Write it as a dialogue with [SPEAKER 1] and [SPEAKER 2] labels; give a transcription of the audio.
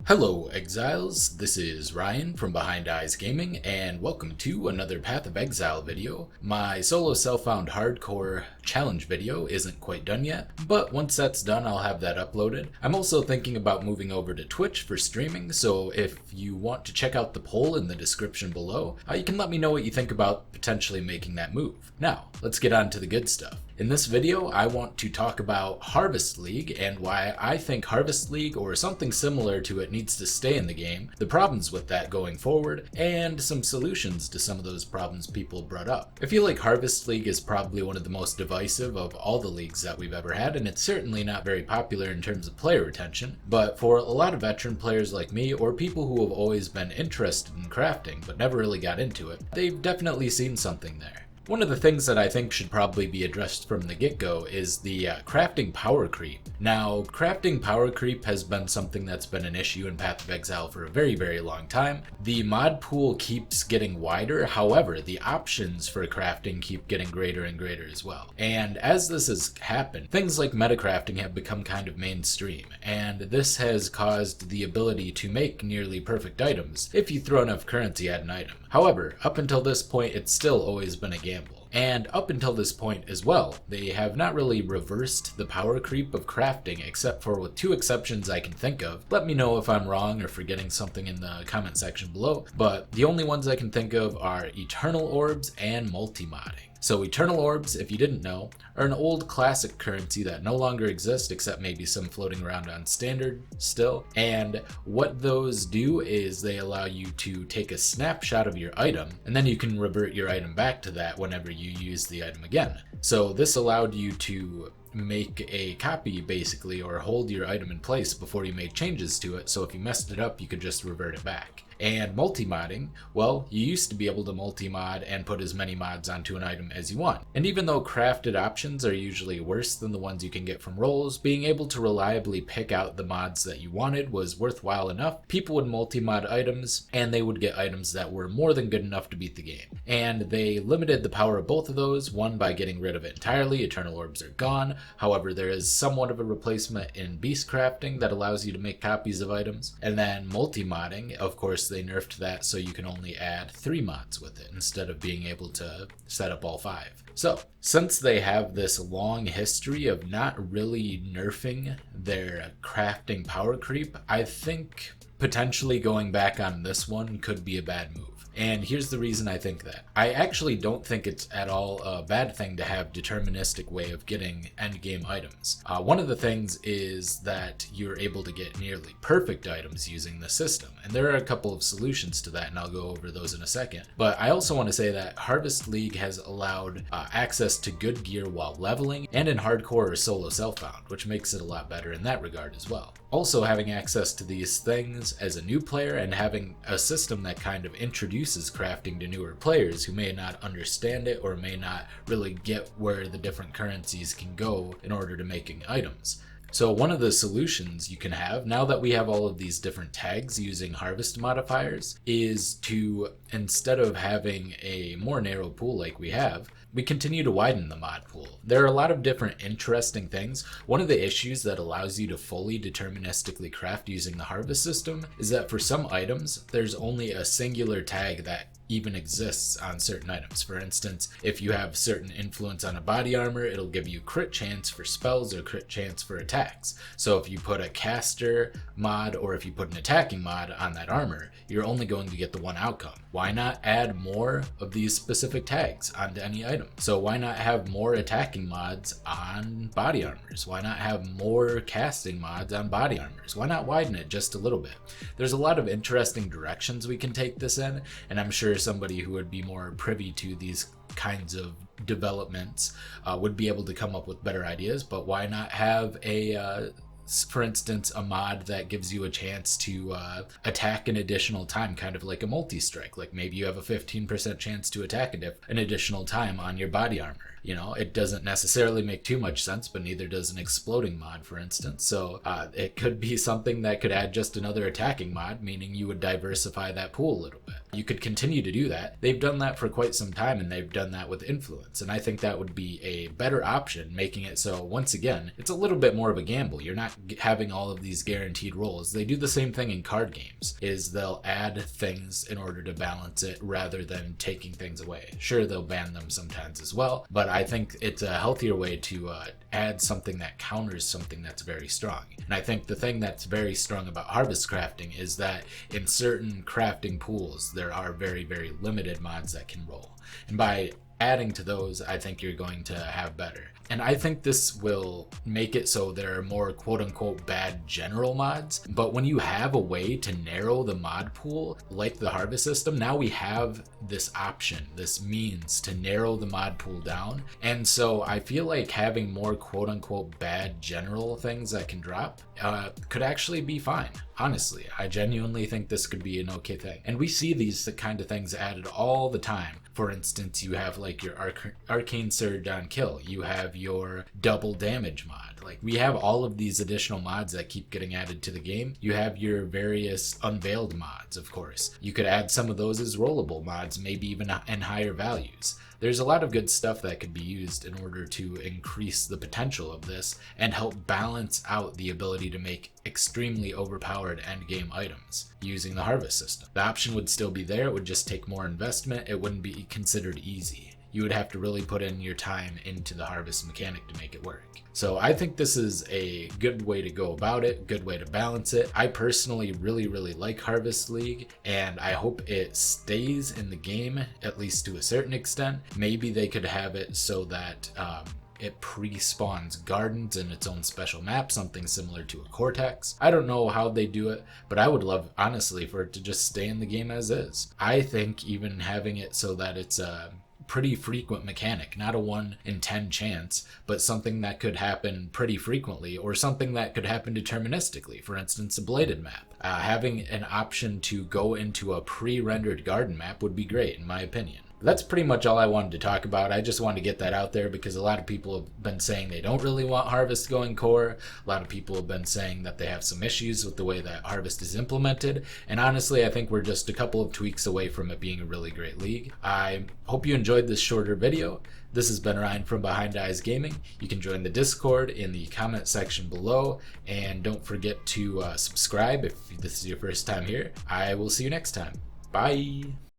[SPEAKER 1] Hello Exiles, this is Ryan from Behind Eyes Gaming, and welcome to another Path of Exile video. My solo self-found hardcore challenge video isn't quite done yet, but once that's done I'll have that uploaded. I'm also thinking about moving over to Twitch for streaming, so if you want to check out the poll in the description below, you can let me know what you think about potentially making that move. Now, let's get on to the good stuff. In this video, I want to talk about Harvest League and why I think Harvest League or something similar to it needs to stay in the game, the problems with that going forward, and some solutions to some of those problems people brought up. I feel like Harvest League is probably one of the most divisive of all the leagues that we've ever had, and it's certainly not very popular in terms of player retention, but for a lot of veteran players like me, or people who have always been interested in crafting but never really got into it, they've definitely seen something there. One of the things that I think should probably be addressed from the get-go is the crafting power creep. Now, crafting power creep has been something that's been an issue in Path of Exile for a very long time. The mod pool keeps getting wider, however, the options for crafting keep getting greater and greater as well. And as this has happened, things like metacrafting have become kind of mainstream, and this has caused the ability to make nearly perfect items if you throw enough currency at an item. However, up until this point, it's still always been a gamble. And up until this point as well, they have not really reversed the power creep of crafting except for with two exceptions I can think of. Let me know if I'm wrong or forgetting something in the comment section below, but the only ones I can think of are Eternal Orbs and multi-modding. So Eternal Orbs, if you didn't know, are an old classic currency that no longer exists except maybe some floating around on standard still. And what those do is they allow you to take a snapshot of your item and then you can revert your item back to that whenever you use the item again. So this allowed you to make a copy basically, or hold your item in place before you made changes to it, so if you messed it up you could just revert it back. And multi-modding, well, you used to be able to multi-mod and put as many mods onto an item as you want. And even though crafted options are usually worse than the ones you can get from rolls, being able to reliably pick out the mods that you wanted was worthwhile enough. People would multi-mod items, and they would get items that were more than good enough to beat the game. And they limited the power of both of those, one by getting rid of it entirely. Eternal Orbs are gone. However, there is somewhat of a replacement in beast crafting that allows you to make copies of items. And then multi-modding, of course, they nerfed that so you can only add 3 mods with it instead of being able to set up all 5. So, since they have this long history of not really nerfing their crafting power creep, I think potentially going back on this one could be a bad move. And here's the reason I think that. I actually don't think it's at all a bad thing to have deterministic way of getting endgame items. One of the things is that you're able to get nearly perfect items using the system. And there are a couple of solutions to that, and I'll go over those in a second. But I also want to say that Harvest League has allowed access to good gear while leveling, and in hardcore or solo self-found, which makes it a lot better in that regard as well. Also, having access to these things as a new player and having a system that kind of introduces crafting to newer players who may not understand it or may not really get where the different currencies can go in order to making items. So one of the solutions you can have, now that we have all of these different tags using harvest modifiers, is to, instead of having a more narrow pool like we have, we continue to widen the mod pool. There are a lot of different interesting things. One of the issues that allows you to fully deterministically craft using the harvest system is that for some items, there's only a singular tag that even exists on certain items. For instance, if you have certain influence on a body armor, it'll give you crit chance for spells or crit chance for attacks. So if you put a caster mod or if you put an attacking mod on that armor, you're only going to get the one outcome. Why not add more of these specific tags onto any item? So why not have more attacking mods on body armors? Why not have more casting mods on body armors? Why not widen it just a little bit? There's a lot of interesting directions we can take this in, and I'm sure somebody who would be more privy to these kinds of developments would be able to come up with better ideas. But why not have a for instance, a mod that gives you a chance to attack an additional time, kind of like a multi-strike. Like maybe you have a 15% chance to attack an additional time on your body armor. You know, it doesn't necessarily make too much sense, but neither does an exploding mod, for instance. So it could be something that could add just another attacking mod, meaning you would diversify that pool a little bit. You could continue to do that. They've done that for quite some time, and they've done that with influence. And I think that would be a better option, making it so, once again, it's a little bit more of a gamble. You're not having all of these guaranteed rolls. They do the same thing in card games, is they'll add things in order to balance it rather than taking things away. Sure, they'll ban them sometimes as well, but I think it's a healthier way to add something that counters something that's very strong. And I think the thing that's very strong about harvest crafting is that in certain crafting pools, there are very, very limited mods that can roll. And by adding to those, I think you're going to have better. And I think this will make it so there are more quote-unquote bad general mods. But when you have a way to narrow the mod pool, like the harvest system, now we have this option, this means to narrow the mod pool down. And so I feel like having more quote-unquote bad general things that can drop could actually be fine. Honestly, I genuinely think this could be an okay thing. And we see these kind of things added all the time. For instance, you have like your Arcane Surge on Kill. You have your double damage mod. Like, we have all of these additional mods that keep getting added to the game. You have your various unveiled mods, of course. You could add some of those as rollable mods, maybe even in higher values. There's a lot of good stuff that could be used in order to increase the potential of this and help balance out the ability to make extremely overpowered endgame items using the harvest system. The option would still be there, it would just take more investment, it wouldn't be considered easy. You would have to really put in your time into the harvest mechanic to make it work. So I think this is a good way to go about it, good way to balance it. I personally really, really like Harvest League, and I hope it stays in the game, at least to a certain extent. Maybe they could have it so that it pre-spawns gardens in its own special map, something similar to a Cortex. I don't know how they do it, but I would love, honestly, for it to just stay in the game as is. I think even having it so that it's a pretty frequent mechanic, not a 1 in 10 chance, but something that could happen pretty frequently, or something that could happen deterministically. For instance, a bladed map. Having an option to go into a pre-rendered garden map would be great, in my opinion. That's pretty much all I wanted to talk about. I just wanted to get that out there because a lot of people have been saying they don't really want Harvest going core. A lot of people have been saying that they have some issues with the way that Harvest is implemented. And honestly, I think we're just a couple of tweaks away from it being a really great league. I hope you enjoyed this shorter video. This has been Ryan from Behind Eyes Gaming. You can join the Discord in the comment section below. And don't forget to subscribe if this is your first time here. I will see you next time. Bye!